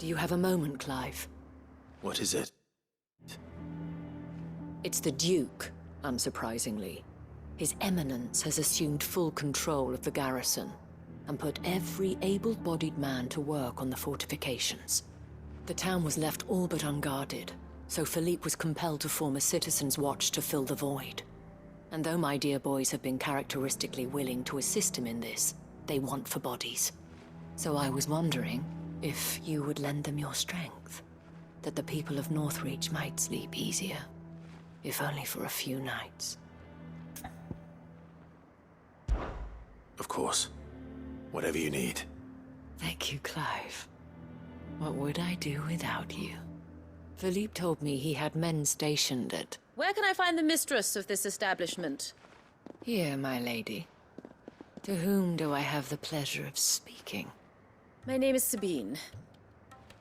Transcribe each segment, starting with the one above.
Do you have a moment, Clive? What is it? It's the Duke, unsurprisingly. His Eminence has assumed full control of the garrison and put every able-bodied man to work on the fortifications. The town was left all but unguarded, so Philippe was compelled to form a citizens' watch to fill the void. And though my dear boys have been characteristically willing to assist him in this, they want for bodies. So I was wondering if you would lend them your strength, that the people of Northreach might sleep easier, if only for a few nights. Of course. Whatever you need. Thank you, Clive. What would I do without you? Philippe told me he had men stationed at... Where can I find the mistress of this establishment? Here, my lady. To whom do I have the pleasure of speaking? My name is Sabine,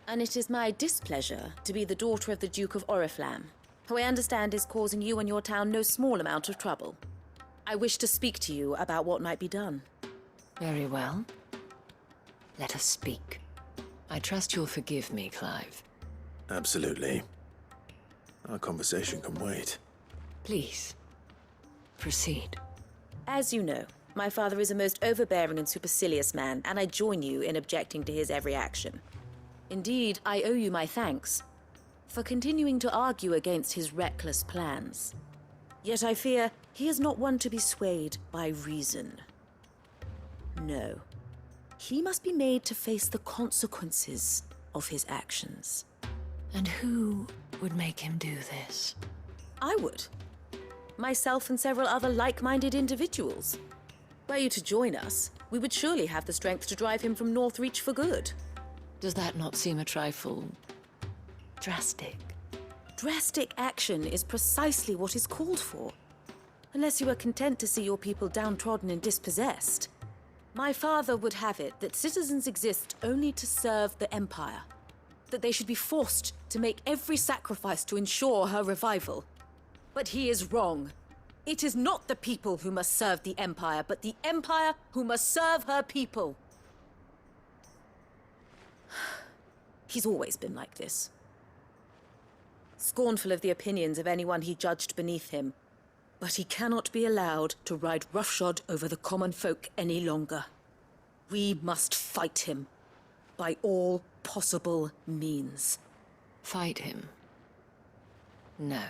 and it is my displeasure to be the daughter of the Duke of Oriflamme, who I understand is causing you and your town no small amount of trouble. I wish to speak to you about what might be done. Very well. Let us speak. I trust you'll forgive me, Clive. Absolutely. Our conversation can wait. Please, proceed. As you know, my father is a most overbearing and supercilious man, and I join you in objecting to his every action. Indeed, I owe you my thanks for continuing to argue against his reckless plans. Yet I fear he is not one to be swayed by reason. No. He must be made to face the consequences of his actions. And who would make him do this? I would. Myself and several other like-minded individuals. Were you to join us, we would surely have the strength to drive him from Northreach for good. Does that not seem a trifle... drastic? Drastic action is precisely what is called for. Unless you are content to see your people downtrodden and dispossessed. My father would have it that citizens exist only to serve the Empire. That they should be forced to make every sacrifice to ensure her revival. But he is wrong. It is not the people who must serve the Empire, but the Empire who must serve her people. He's always been like this. Scornful of the opinions of anyone he judged beneath him. But he cannot be allowed to ride roughshod over the common folk any longer. We must fight him, by all possible means. Fight him? No.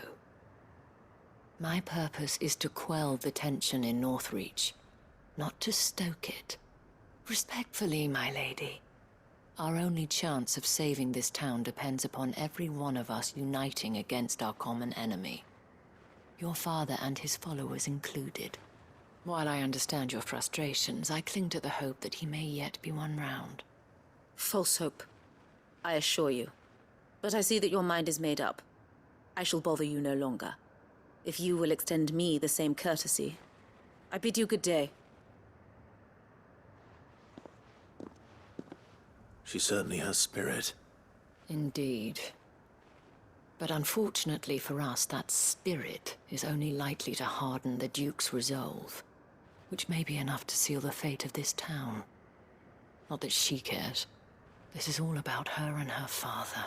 My purpose is to quell the tension in Northreach, not to stoke it. Respectfully, my lady. Our only chance of saving this town depends upon every one of us uniting against our common enemy. Your father and his followers included. While I understand your frustrations, I cling to the hope that he may yet be won round. False hope, I assure you. But I see that your mind is made up. I shall bother you no longer. If you will extend me the same courtesy, I bid you good day. She certainly has spirit. Indeed. But unfortunately for us, that spirit is only likely to harden the Duke's resolve, which may be enough to seal the fate of this town. Not that she cares. This is all about her and her father.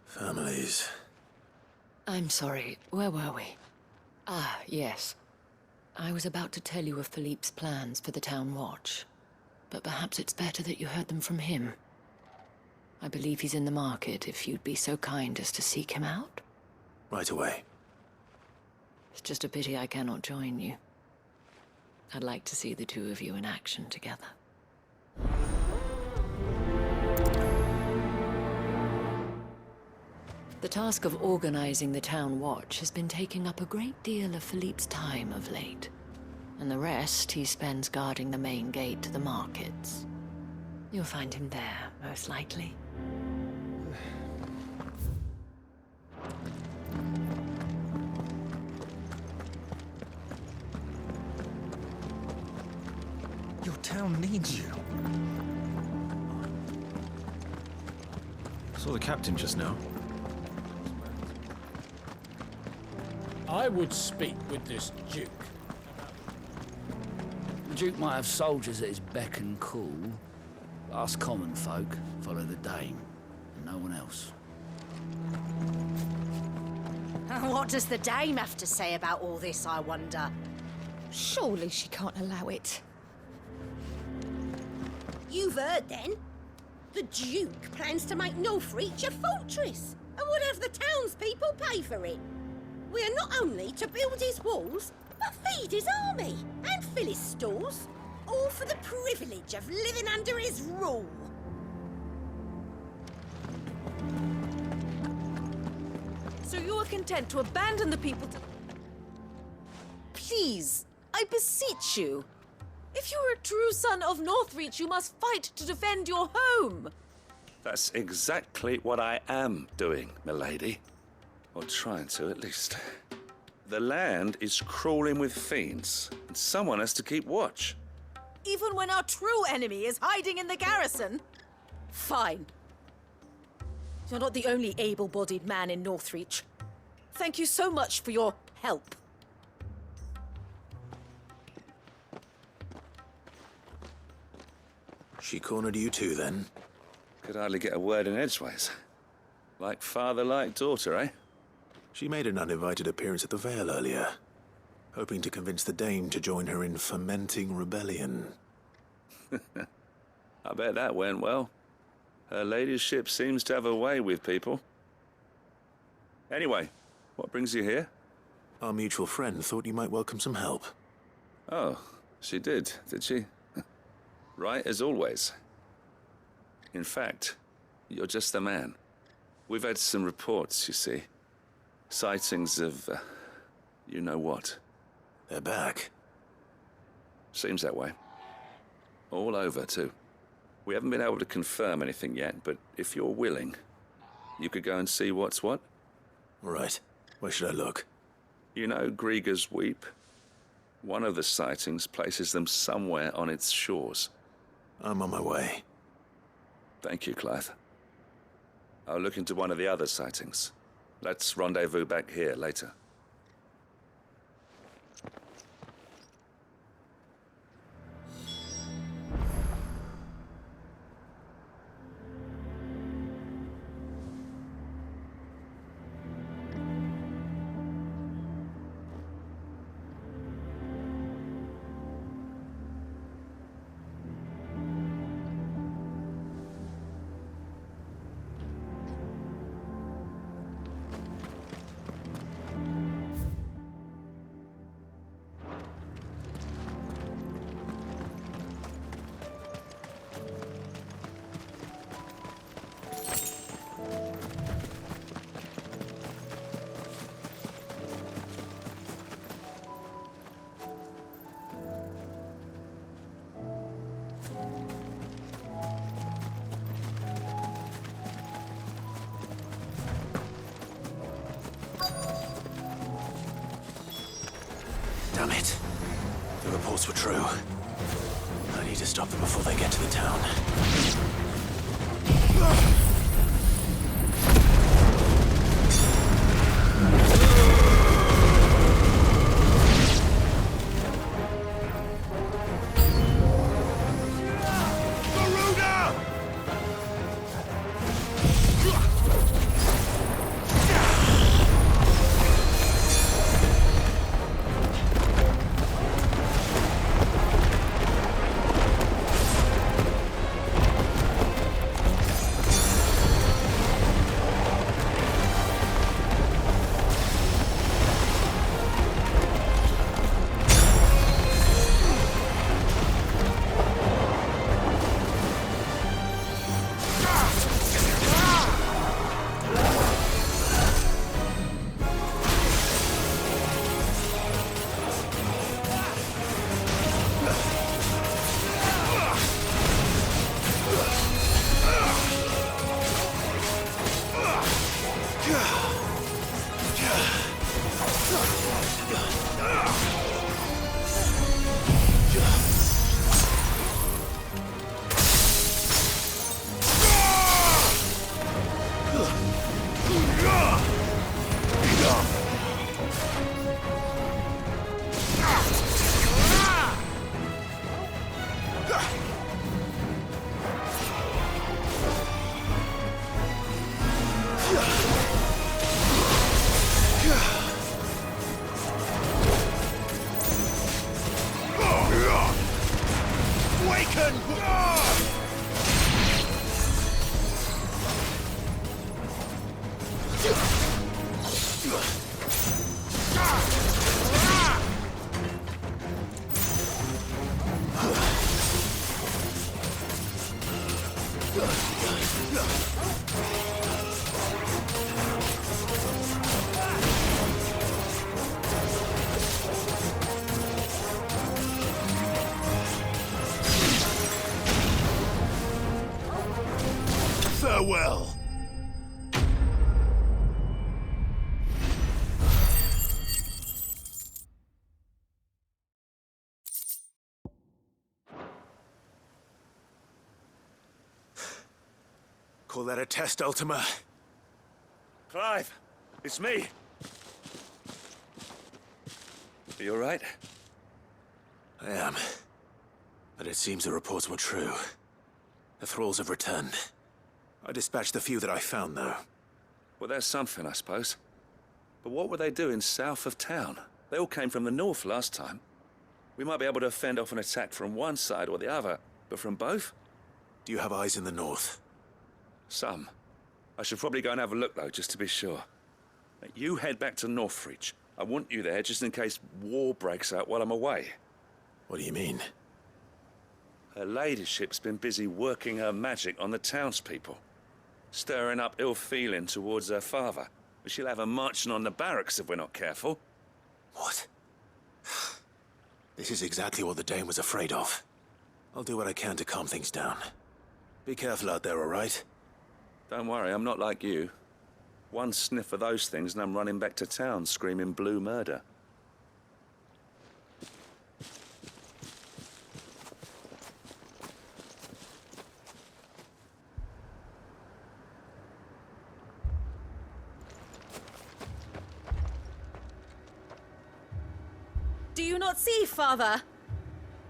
Families. I'm sorry, where were we? Ah, yes. I was about to tell you of Philippe's plans for the town watch, but perhaps it's better that you heard them from him. I believe he's in the market, if you'd be so kind as to seek him out. Right away. It's just a pity I cannot join you. I'd like to see the two of you in action together. The task of organizing the town watch has been taking up a great deal of Philippe's time of late, and the rest he spends guarding the main gate to the markets. You'll find him there, most likely. Your town needs you. Saw the captain just now. I would speak with this Duke. The Duke might have soldiers at his beck and call. Us common folk follow the Dame, and no one else. What does the dame have to say about all this, I wonder? Surely she can't allow it. You've heard then? The Duke plans to make Northreach a fortress, and would have the townspeople pay for it. We are not only to build his walls, but feed his army and fill his stores, all for the privilege of living under his rule. So you are content to abandon the people to... Please, I beseech you. If you are a true son of Northreach, you must fight to defend your home. That's exactly what I am doing, milady. Or trying to, at least. The land is crawling with fiends, and someone has to keep watch. Even when our true enemy is hiding in the garrison? Fine. You're not the only able-bodied man in Northreach. Thank you so much for your help. She cornered you too, then? Could hardly get a word in edgeways. Like father, like daughter, eh? She made an uninvited appearance at the Vale earlier, hoping to convince the Dame to join her in fomenting rebellion. I bet that went well. Her ladyship seems to have a way with people. Anyway, what brings you here? Our mutual friend thought you might welcome some help. Oh, she did she? Right as always. In fact, you're just the man. We've had some reports, you see. Sightings of, you know what. They're back. Seems that way. All over, too. We haven't been able to confirm anything yet, but if you're willing, you could go and see what's what. All right. Where should I look? You know Grieger's Weep? One of the sightings places them somewhere on its shores. I'm on my way. Thank you, Clive. I'll look into one of the other sightings. Let's rendezvous back here later. Damn it. The reports were true. I need to stop them before they get to the town. Farewell. Call that a test, Ultima? Clive, it's me. Are you all right? I am. But it seems the reports were true. The thralls have returned. I dispatched the few that I found, though. Well, there's something, I suppose. But what were they doing south of town? They all came from the north last time. We might be able to fend off an attack from one side or the other, but from both? Do you have eyes in the north? Some. I should probably go and have a look, though, just to be sure. You head back to Northreach. I want you there just in case war breaks out while I'm away. What do you mean? Her ladyship's been busy working her magic on the townspeople, stirring up ill feeling towards her father. But she'll have her marching on the barracks if we're not careful. What? This is exactly what the Dane was afraid of. I'll do what I can to calm things down. Be careful out there, all right? Don't worry, I'm not like you. One sniff of those things and I'm running back to town screaming blue murder. Do you not see, Father?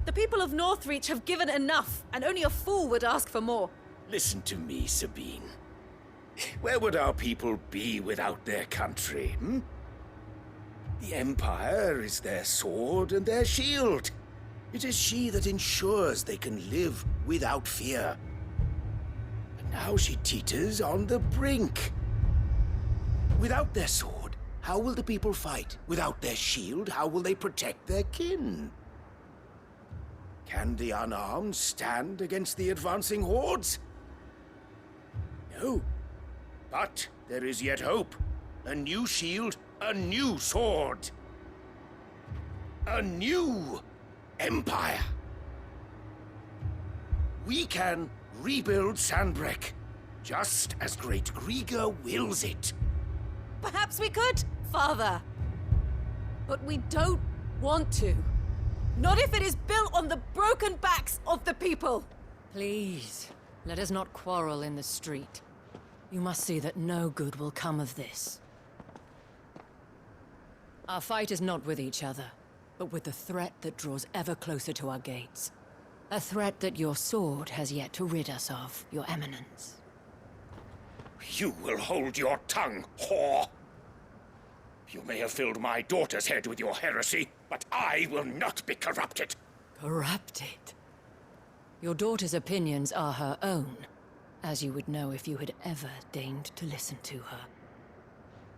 The people of Northreach have given enough, and only a fool would ask for more. Listen to me, Sabine. Where would our people be without their country, hmm? The Empire is their sword and their shield. It is she that ensures they can live without fear. But now she teeters on the brink. Without their sword, how will the people fight? Without their shield, how will they protect their kin? Can the unarmed stand against the advancing hordes? No. But there is yet hope. A new shield, a new sword. A new empire. We can rebuild Sandbreck, just as Great Grieger wills it. Perhaps we could, Father. But we don't want to. Not if it is built on the broken backs of the people. Please, let us not quarrel in the street. You must see that no good will come of this. Our fight is not with each other, but with the threat that draws ever closer to our gates. A threat that your sword has yet to rid us of, Your Eminence. You will hold your tongue, whore! You may have filled my daughter's head with your heresy, but I will not be corrupted. Corrupted? Your daughter's opinions are her own, as you would know if you had ever deigned to listen to her.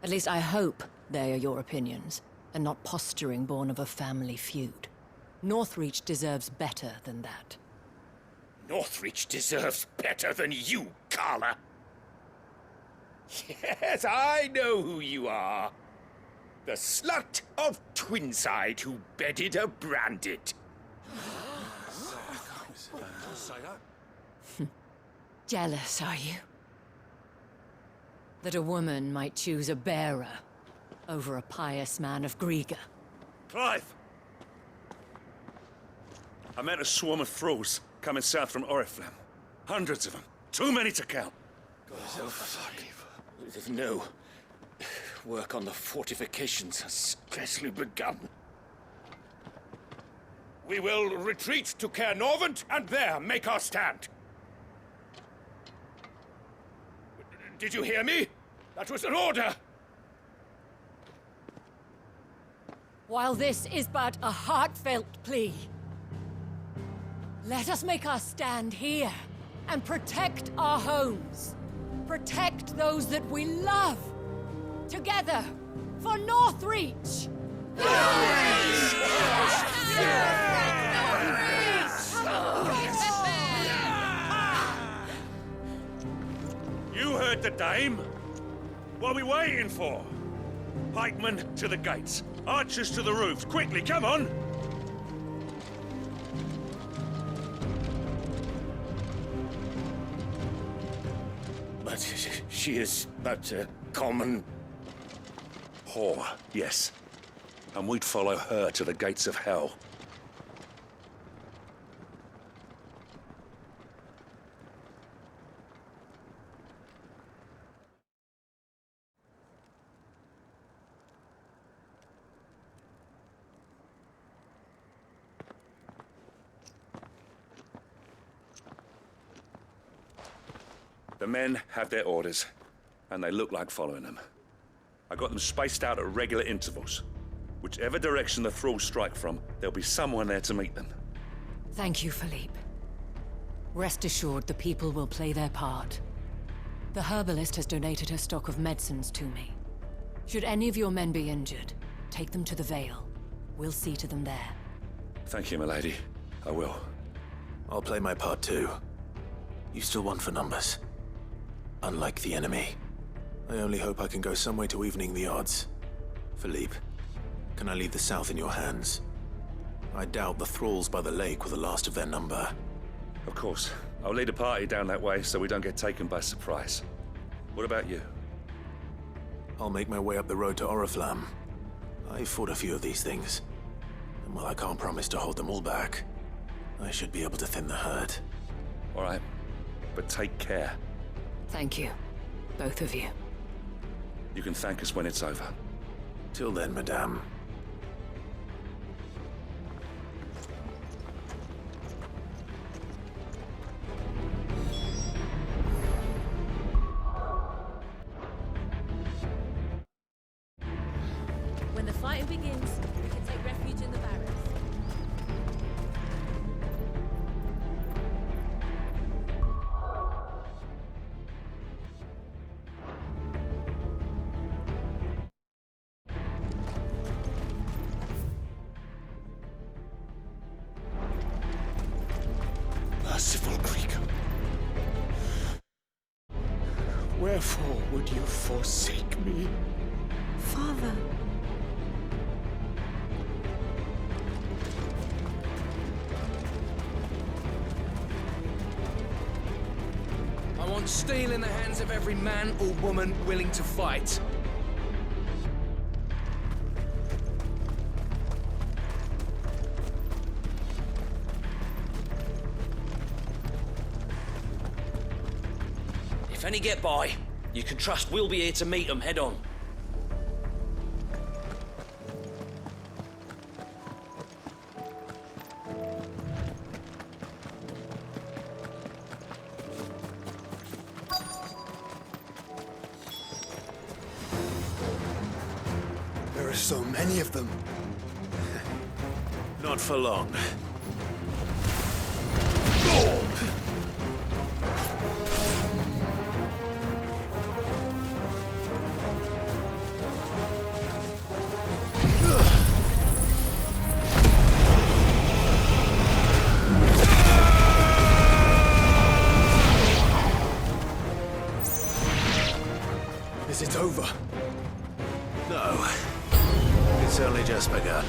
At least I hope they are your opinions, and not posturing born of a family feud. Northreach deserves better than that. Northreach deserves better than you, Carla. Yes, I know who you are. The slut of Twinside who bedded a branded. Jealous, are you? That a woman might choose a bearer over a pious man of Grieger. Clive! I met a swarm of thralls coming south from Oriflamme. Hundreds of them. Too many to count. Oh, fuck. No. Work on the fortifications has scarcely begun. We will retreat to Caer Norvent and there make our stand. Did you hear me? That was an order! While this is but a heartfelt plea, Let us make our stand here and protect our homes. Protect those that we love. Together, for Northreach! You heard the dame. What are we waiting for? Pikemen to the gates. Archers to the roofs. Quickly, come on! But she is but a common... Whore, yes. And we'd follow her to the gates of hell. The men have their orders, and they look like following them. I got them spaced out at regular intervals. Whichever direction the thralls strike from, there'll be someone there to meet them. Thank you, Philippe. Rest assured the people will play their part. The herbalist has donated her stock of medicines to me. Should any of your men be injured, take them to the Vale. We'll see to them there. Thank you, milady. I will. I'll play my part too. You still want for numbers. Unlike the enemy. I only hope I can go some way to evening the odds. Philippe, can I leave the south in your hands? I doubt the thralls by the lake were the last of their number. Of course. I'll lead a party down that way so we don't get taken by surprise. What about you? I'll make my way up the road to Oriflamme. I fought a few of these things. And while I can't promise to hold them all back, I should be able to thin the herd. All right. But take care. Thank you. Both of you. You can thank us when it's over. Till then, madame. When the fighting begins, we can take refuge in the barracks. Merciful creature. Wherefore would you forsake me? Father. I want steel in the hands of every man or woman willing to fight. If any get by, you can trust we'll be here to meet them head on. There are so many of them. Not for long. Is it over? No. It's only just begun.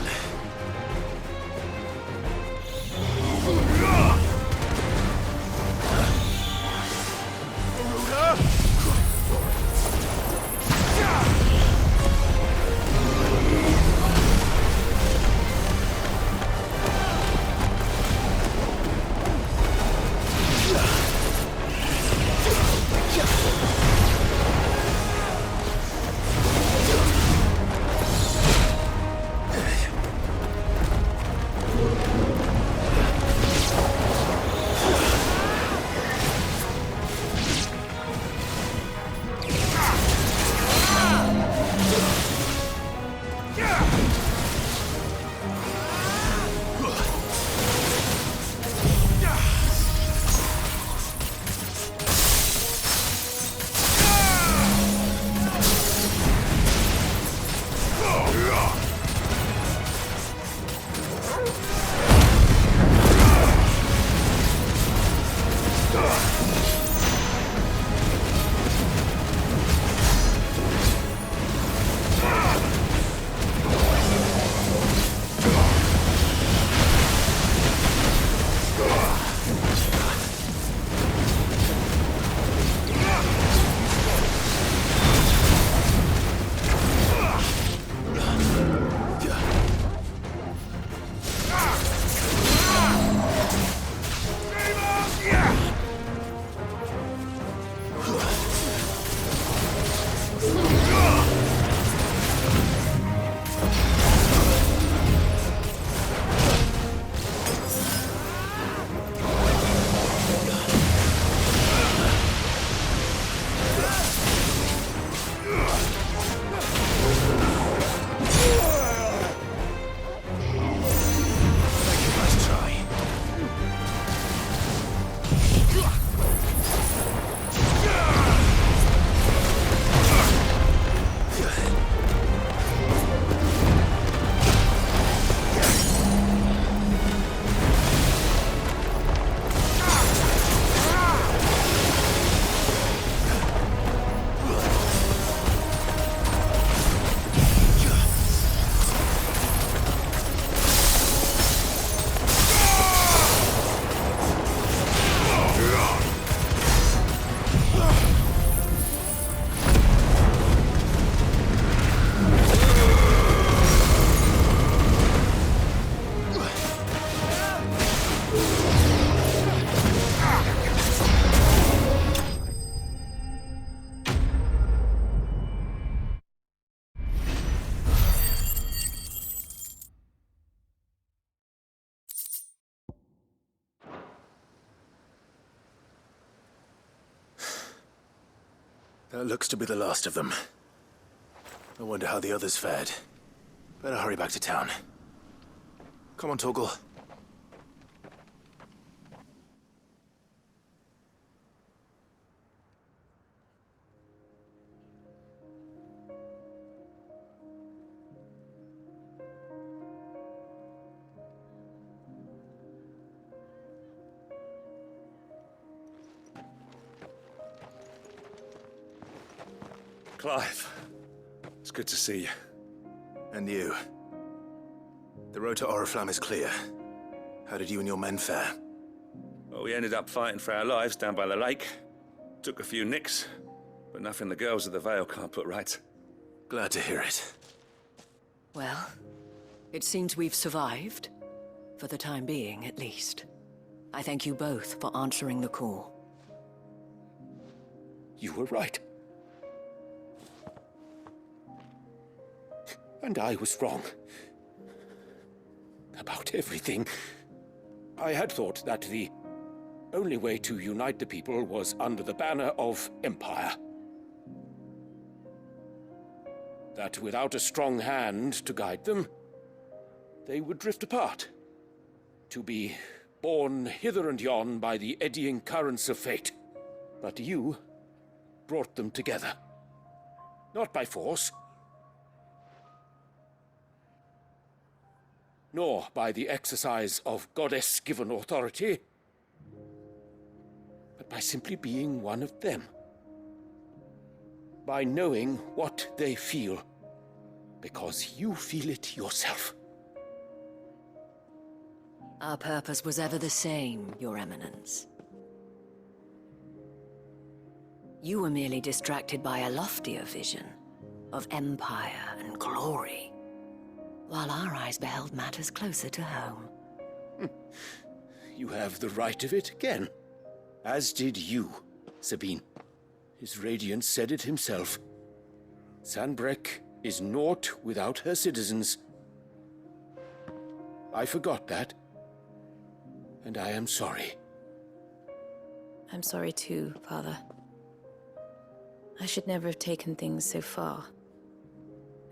That looks to be the last of them. I wonder how the others fared. Better hurry back to town. Come on, Torgal. Clive, it's good to see you. And you. The road to Oriflamme is clear. How did you and your men fare? Well, we ended up fighting for our lives down by the lake. Took a few nicks, but nothing the girls of the Vale can't put right. Glad to hear it. Well, it seems we've survived. For the time being, at least. I thank you both for answering the call. You were right. And I was wrong. About everything. I had thought that the only way to unite the people was under the banner of Empire. That without a strong hand to guide them, they would drift apart. To be borne hither and yon by the eddying currents of fate. But you brought them together. Not by force, nor by the exercise of goddess-given authority, but by simply being one of them. By knowing what they feel, because you feel it yourself. Our purpose was ever the same, Your Eminence. You were merely distracted by a loftier vision of empire and glory, while our eyes beheld matters closer to home. You have the right of it again. As did you, Sabine. His Radiance said it himself. Sanbreque is naught without her citizens. I forgot that, and I am sorry. I'm sorry too, Father. I should never have taken things so far.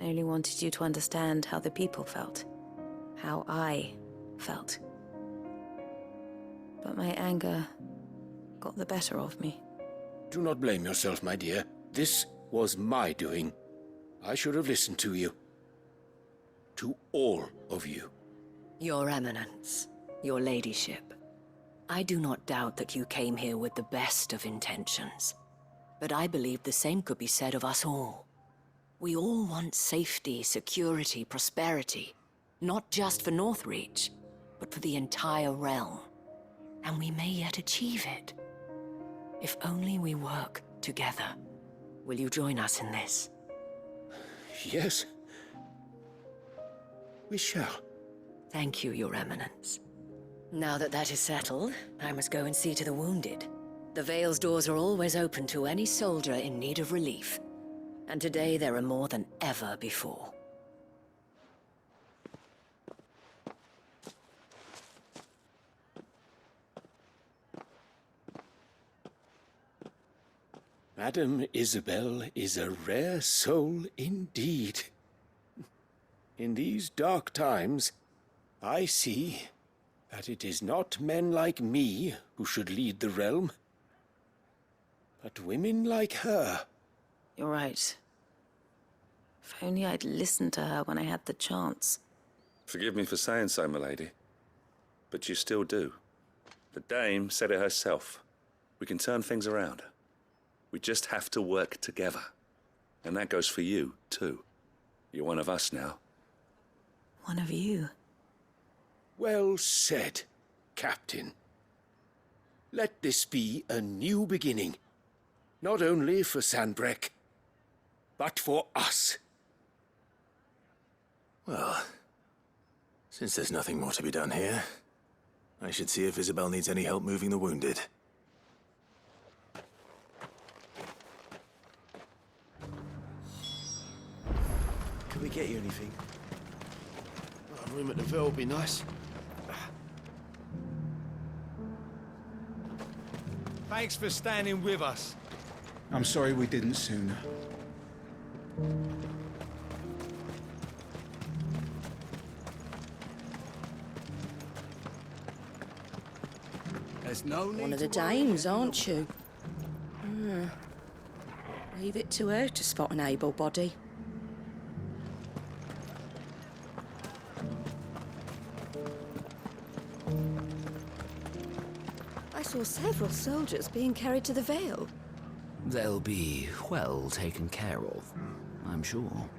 I only wanted you to understand how the people felt. How I felt. But my anger got the better of me. Do not blame yourself, my dear. This was my doing. I should have listened to you. To all of you. Your Eminence, your ladyship. I do not doubt that you came here with the best of intentions. But I believe the same could be said of us all. We all want safety, security, prosperity. Not just for Northreach, but for the entire realm. And we may yet achieve it. If only we work together. Will you join us in this? Yes. We shall. Thank you, Your Eminence. Now that that is settled, I must go and see to the wounded. The Vale's doors are always open to any soldier in need of relief. And today there are more than ever before. Madame Isabel is a rare soul indeed. In these dark times, I see that it is not men like me who should lead the realm, but women like her. You're right. If only I'd listened to her when I had the chance. Forgive me for saying so, milady, but you still do. The Dame said it herself. We can turn things around. We just have to work together. And that goes for you, too. You're one of us now. One of you? Well said, Captain. Let this be a new beginning. Not only for Sanbreque, but for us. Well, since there's nothing more to be done here, I should see if Isabel needs any help moving the wounded. Can we get you anything? A room at the Ville would be nice. Thanks for standing with us. I'm sorry we didn't sooner. There's no need One of the to worry. dames, aren't you? Leave it to her to spot an able body. I saw several soldiers being carried to the Vale. They'll be well taken care of, I'm sure.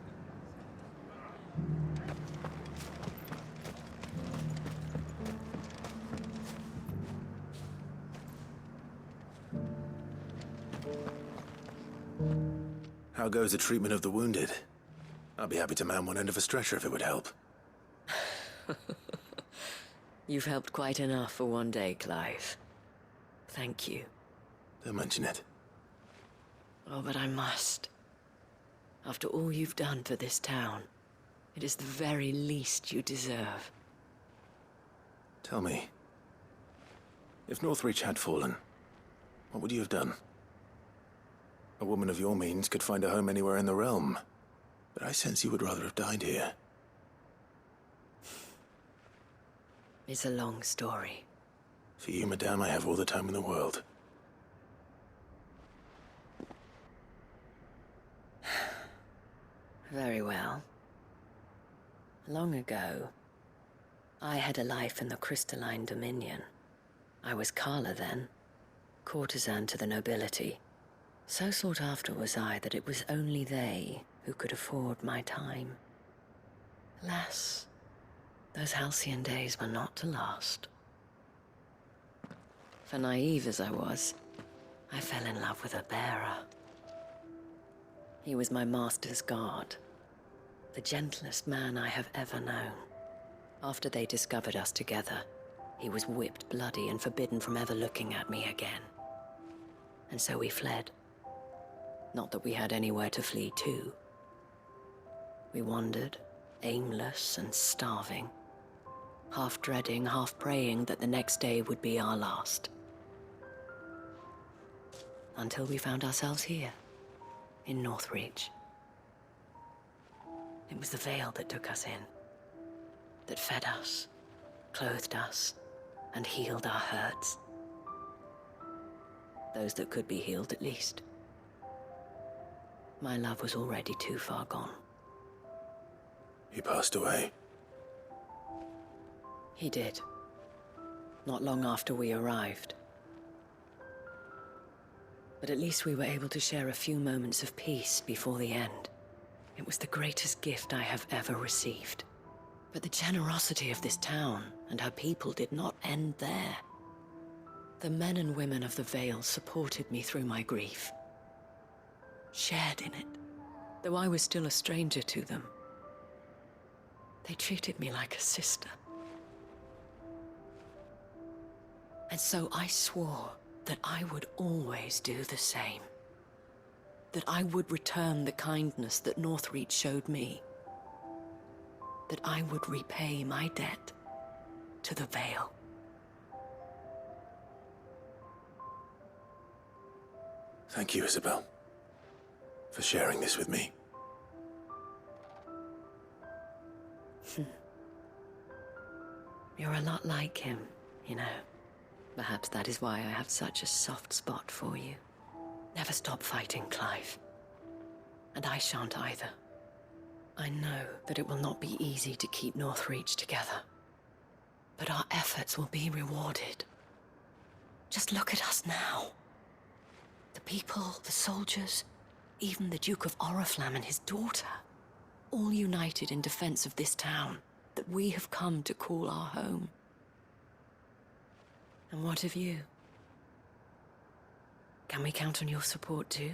How goes the treatment of the wounded? I'd be happy to man one end of a stretcher if it would help. You've helped quite enough for one day, Clive. Thank you. Don't mention it. Oh, but I must. After all you've done for this town, it is the very least you deserve. Tell me, if Northreach had fallen, what would you have done? A woman of your means could find a home anywhere in the realm, but I sense you would rather have died here. It's a long story. For you, madame, I have all the time in the world. Very well. Long ago, I had a life in the Crystalline Dominion. I was Carla then, courtesan to the nobility. So sought after was I that it was only they who could afford my time. Alas, those halcyon days were not to last. For naive as I was, I fell in love with a bearer. He was my master's guard, the gentlest man I have ever known. After they discovered us together, he was whipped bloody and forbidden from ever looking at me again. And so we fled. Not that we had anywhere to flee to. We wandered, aimless and starving, half dreading, half praying that the next day would be our last. Until we found ourselves here, in Northreach. It was the Vale that took us in, that fed us, clothed us, and healed our hurts. Those that could be healed, at least. My love was already too far gone. He passed away. He did. Not long after we arrived. But at least we were able to share a few moments of peace before the end. It was the greatest gift I have ever received. But the generosity of this town and her people did not end there. The men and women of the Vale supported me through my grief. Shared in it, though I was still a stranger to them. They treated me like a sister. And so I swore that I would always do the same. That I would return the kindness that Northreach showed me. That I would repay my debt to the Vale. Thank you, Isabel, for sharing this with me. You're a lot like him, you know. Perhaps that is why I have such a soft spot for you. Never stop fighting, Clive. And I shan't either. I know that it will not be easy to keep Northreach together. But our efforts will be rewarded. Just look at us now. The people, the soldiers, even the Duke of Oriflamme and his daughter, all united in defense of this town that we have come to call our home. And what of you? Can we count on your support too?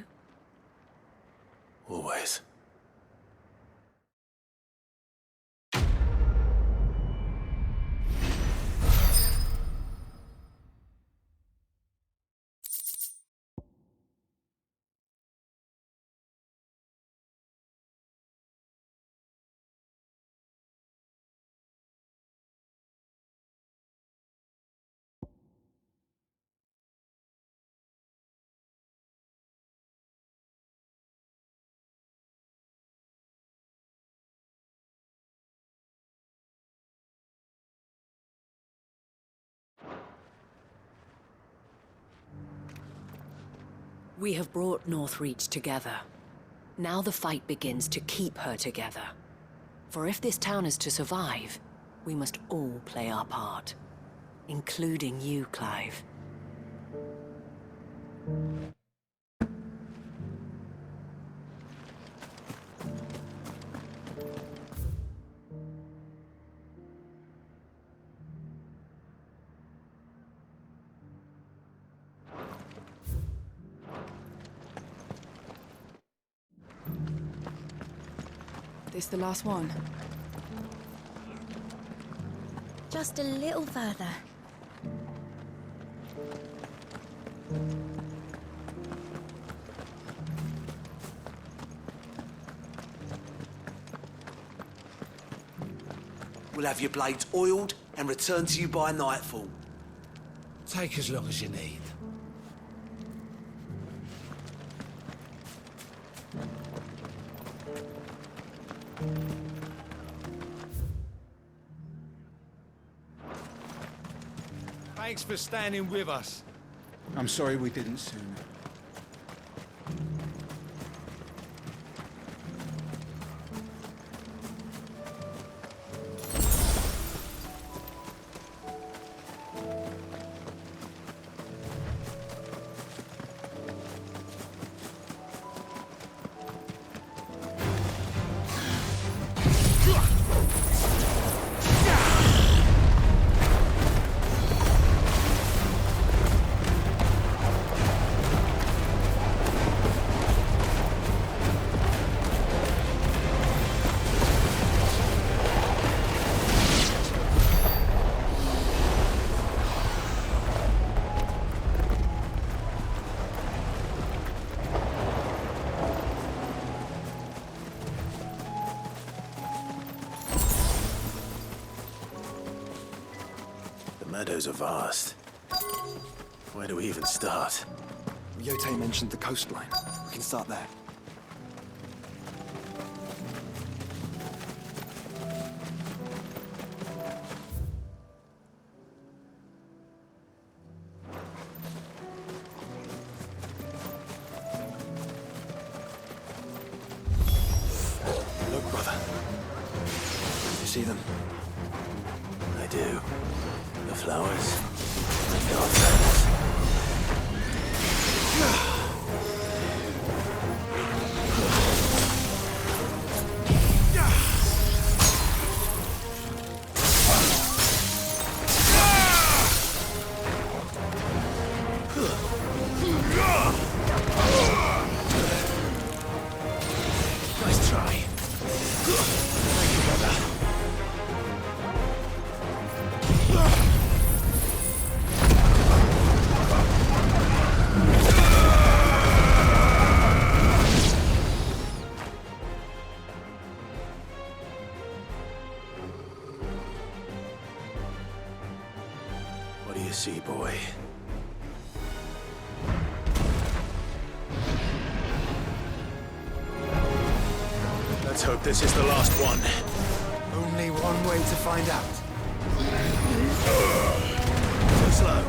Always. We have brought Northreach together. Now the fight begins to keep her together. For if this town is to survive, we must all play our part. Including you, Clive. This the last one? Just a little further. We'll have your blades oiled and returned to you by nightfall. Take as long as you need. Thanks for standing with us. I'm sorry we didn't sooner. The meadows are vast. Where do we even start? Yote mentioned the coastline. We can start there. Look, brother. You see them? I do. The flowers. The gods. Nice try. Thank you, brother. What do you see, boy? Let's hope this is the last one. Only one way to find out. Too slow.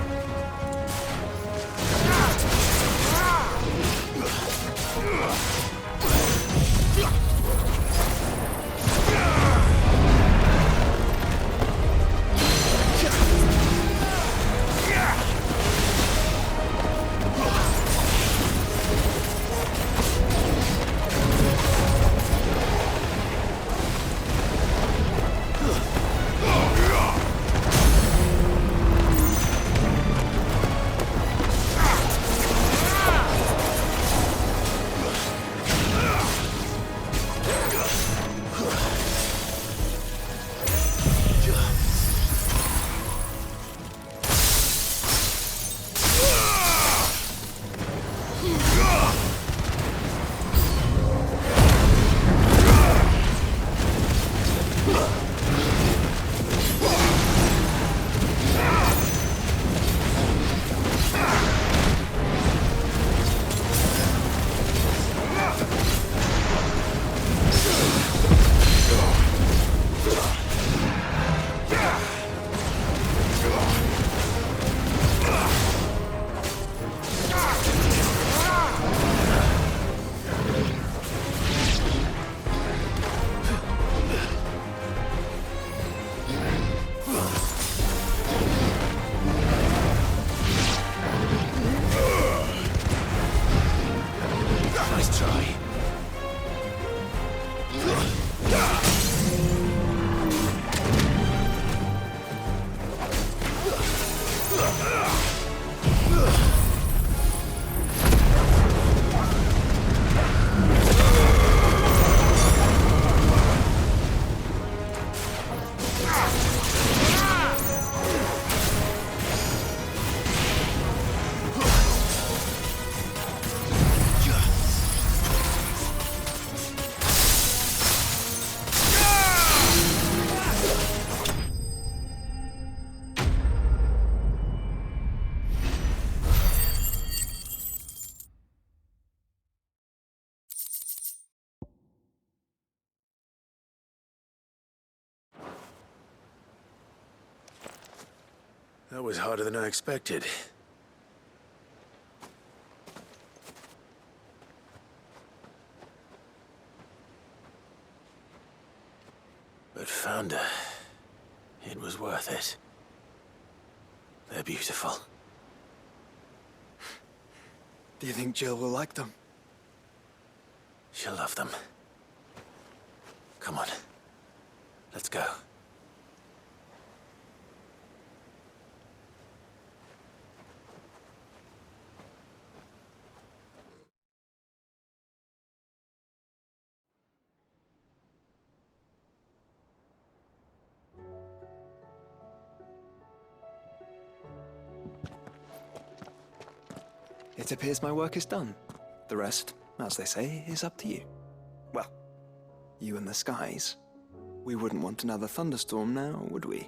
That was harder than I expected. But found her. It was worth it. They're beautiful. Do you think Jill will like them? She'll love them. Come on. Let's go. It appears my work is done. The rest, as they say, is up to you. Well, you and the skies. We wouldn't want another thunderstorm now, would we?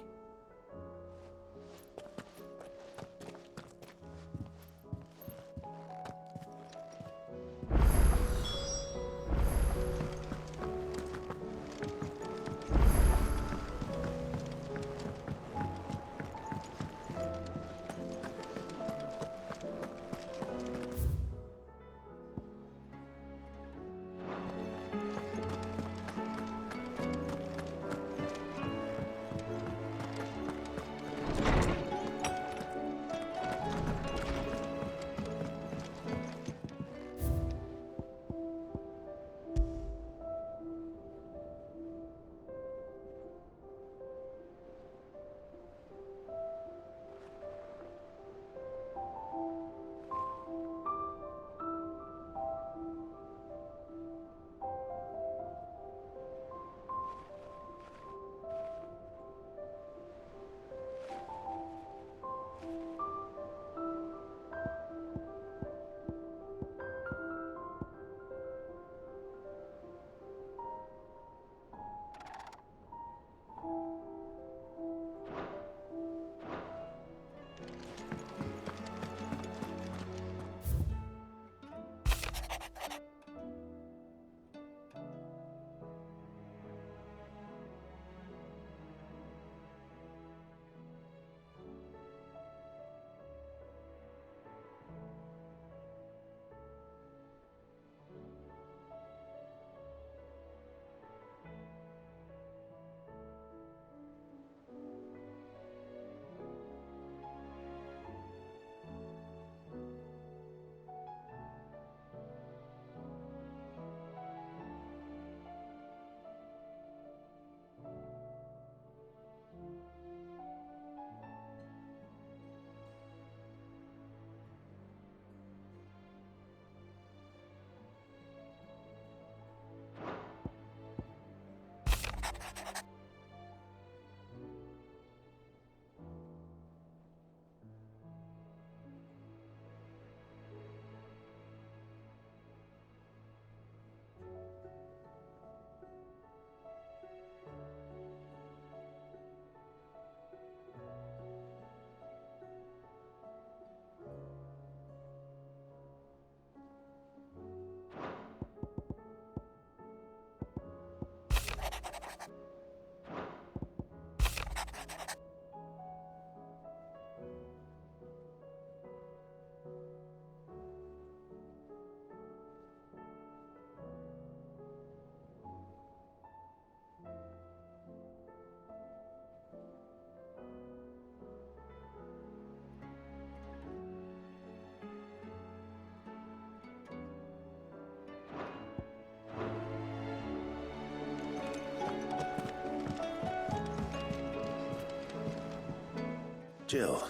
Jill,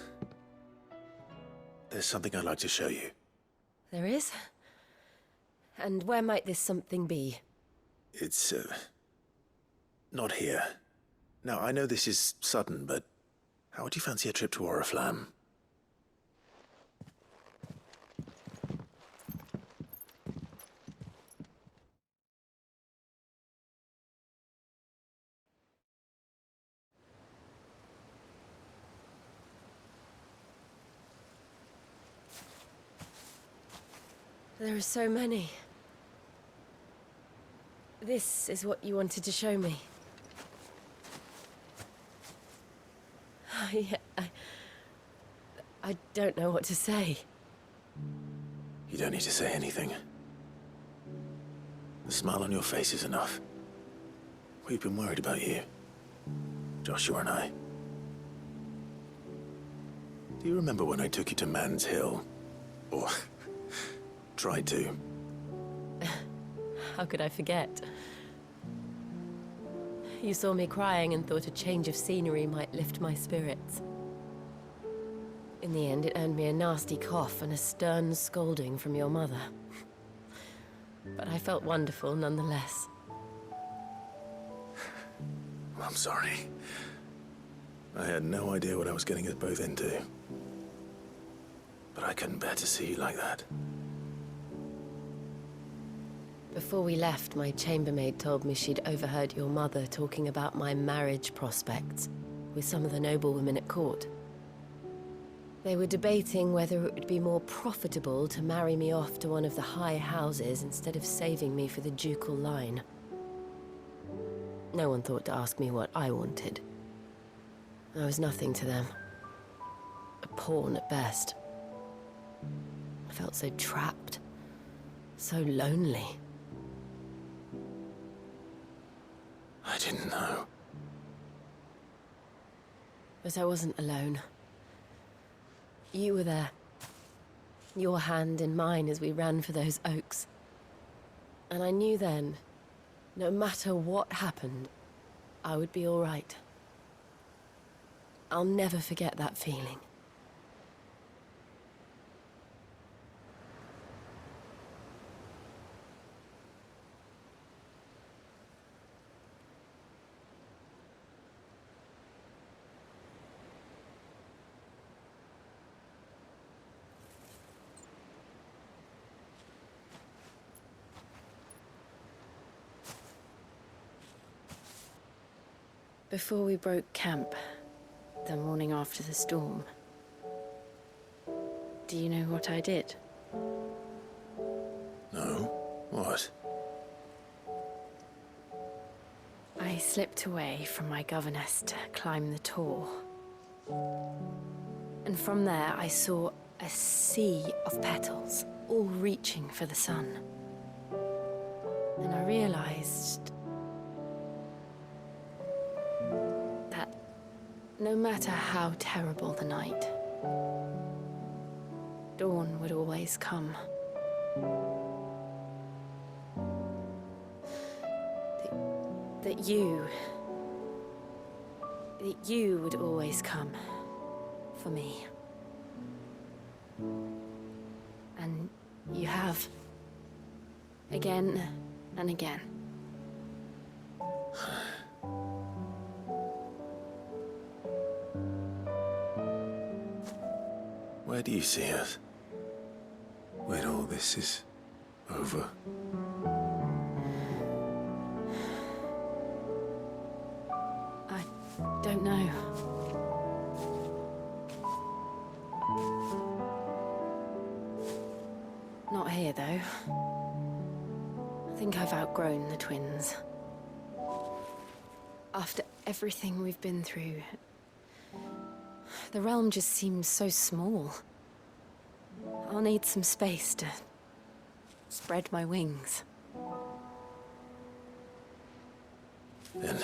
there's something I'd like to show you. There is? And where might this something be? It's, not here. Now, I know this is sudden, but how would you fancy a trip to Oriflamme? There are so many. This is what you wanted to show me. Yeah, I don't know what to say. You don't need to say anything. The smile on your face is enough. We've been worried about you, Joshua and I. Do you remember when I took you to Man's Hill? Or tried to? How could I forget? You saw me crying and thought a change of scenery might lift my spirits. In the end, it earned me a nasty cough and a stern scolding from your mother. But I felt wonderful nonetheless. I'm sorry. I had no idea what I was getting us both into. But I couldn't bear to see you like that. Before we left, my chambermaid told me she'd overheard your mother talking about my marriage prospects with some of the noblewomen at court. They were debating whether it would be more profitable to marry me off to one of the high houses instead of saving me for the ducal line. No one thought to ask me what I wanted. I was nothing to them. A pawn at best. I felt so trapped. So lonely. I didn't know. But I wasn't alone. You were there. Your hand in mine as we ran for those oaks. And I knew then, no matter what happened, I would be all right. I'll never forget that feeling. Before we broke camp, the morning after the storm, do you know what I did? No? What? I slipped away from my governess to climb the tor. And from there I saw a sea of petals, all reaching for the sun. And I realized that no matter how terrible the night, dawn would always come. That you would always come for me. And you have. Again and again. Where do you see us? When all this is over? I don't know. Not here, though. I think I've outgrown the twins. After everything we've been through, the realm just seems so small. I'll need some space to spread my wings. Then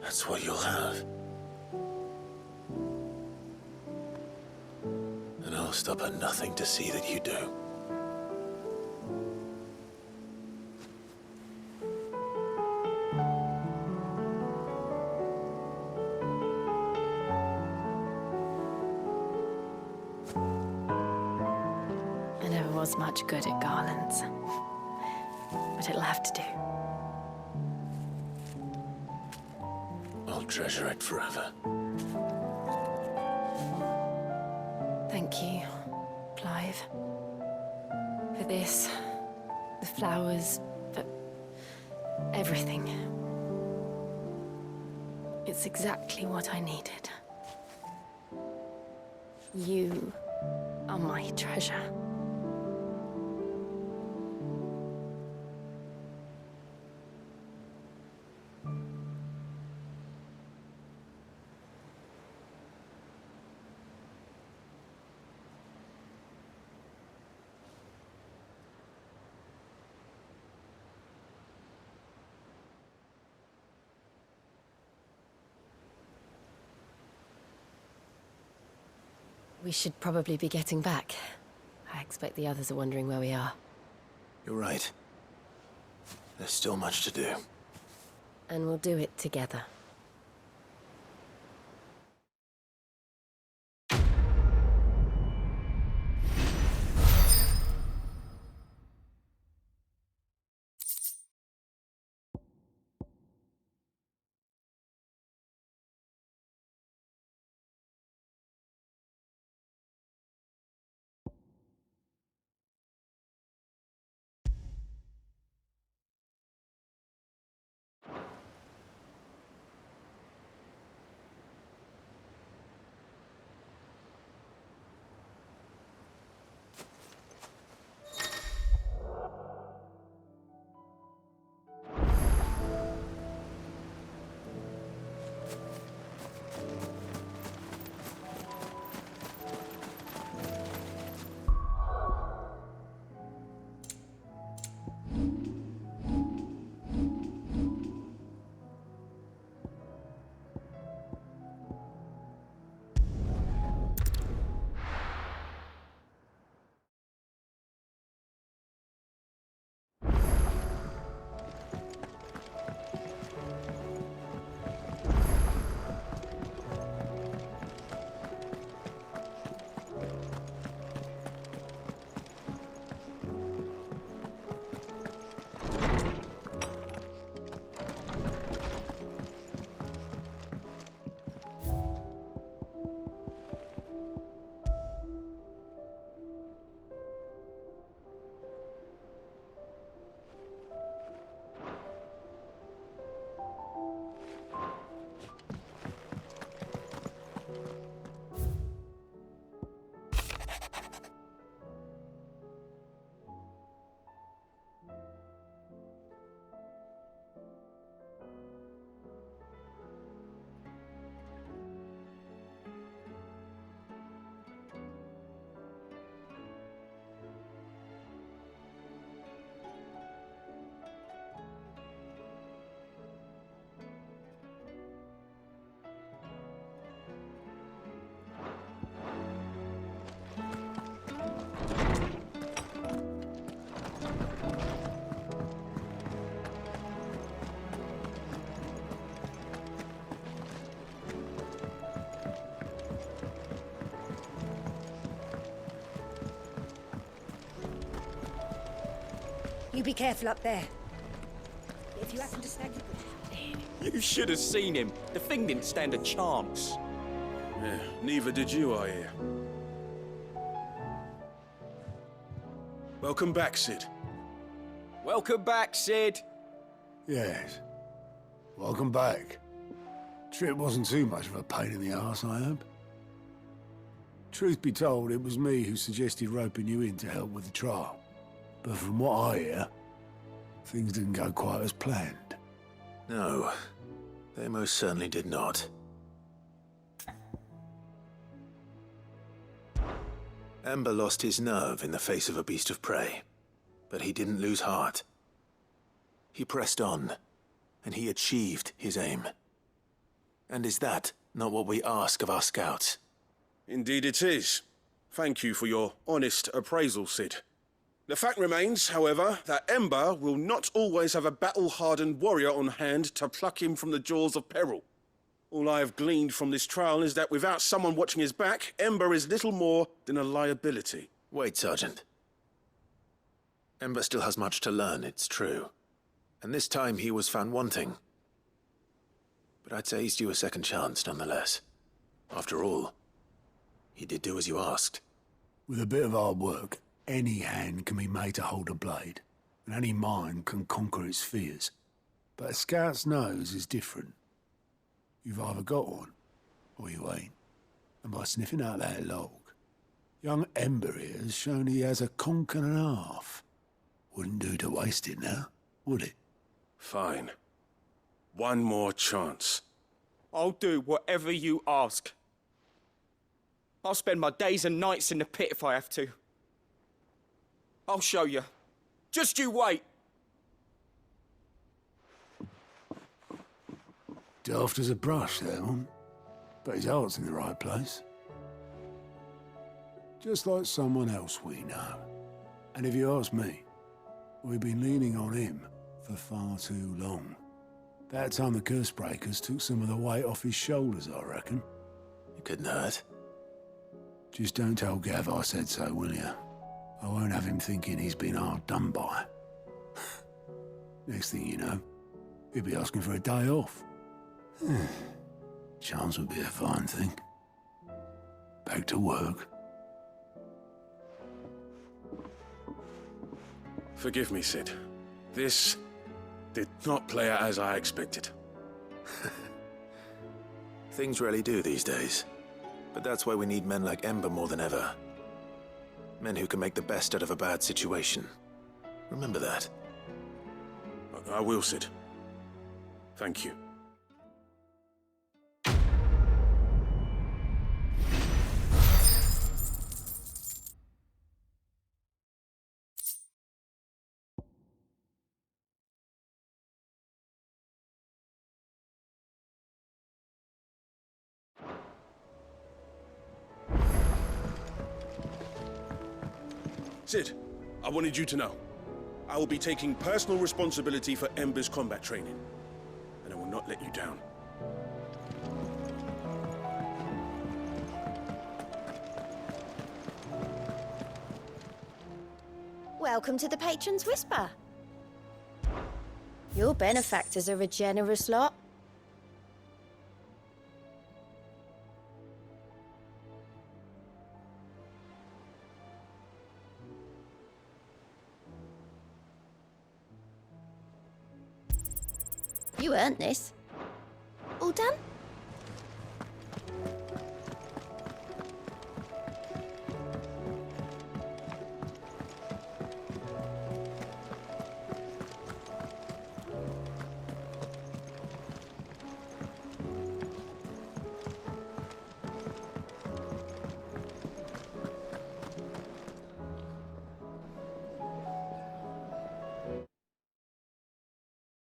that's what you'll have. And I'll stop at nothing to see that you do. I never was much good at garlands, but it'll have to do. I'll treasure it forever. Thank you, Clive. For this, the flowers, for everything. It's exactly what I needed. You are my treasure. We should probably be getting back. I expect the others are wondering where we are. You're right. There's still much to do. And we'll do it together. You be careful up there. If you happen to snag your... You should have seen him. The thing didn't stand a chance. Yeah, neither did you, I hear. Welcome back, Sid. Welcome back, Sid. Yes. Welcome back. Trip wasn't too much of a pain in the arse, I hope. Truth be told, it was me who suggested roping you in to help with the trial. But from what I hear, things didn't go quite as planned. No, they most certainly did not. Ember lost his nerve in the face of a beast of prey, but he didn't lose heart. He pressed on, and he achieved his aim. And is that not what we ask of our scouts? Indeed it is. Thank you for your honest appraisal, Sid. The fact remains, however, that Ember will not always have a battle-hardened warrior on hand to pluck him from the jaws of peril. All I have gleaned from this trial is that without someone watching his back, Ember is little more than a liability. Wait, Sergeant. Ember still has much to learn, it's true. And this time he was found wanting. But I'd say he's due a second chance, nonetheless. After all, he did do as you asked. With a bit of hard work, any hand can be made to hold a blade, and any mind can conquer its fears. But a scout's nose is different. You've either got one, or you ain't. And by sniffing out that log, young Ember here has shown he has a conk and a half. Wouldn't do to waste it now, would it? Fine. One more chance. I'll do whatever you ask. I'll spend my days and nights in the pit if I have to. I'll show you. Just you wait. Daft as a brush, that one. But his heart's in the right place. Just like someone else we know. And if you ask me, we've been leaning on him for far too long. That time the curse breakers took some of the weight off his shoulders, I reckon. It couldn't hurt. Just don't tell Gav I said so, will you? I won't have him thinking he's been hard done by. Next thing you know, he'll be asking for a day off. Chance would be a fine thing. Back to work. Forgive me, Sid. This did not play out as I expected. Things really do these days. But that's why we need men like Ember more than ever. Men who can make the best out of a bad situation. Remember that. I will, Sid. Thank you. Sid, I wanted you to know. I will be taking personal responsibility for Ember's combat training, and I will not let you down. Welcome to the Patron's Whisper. Your benefactors are a generous lot. You earned this. All done?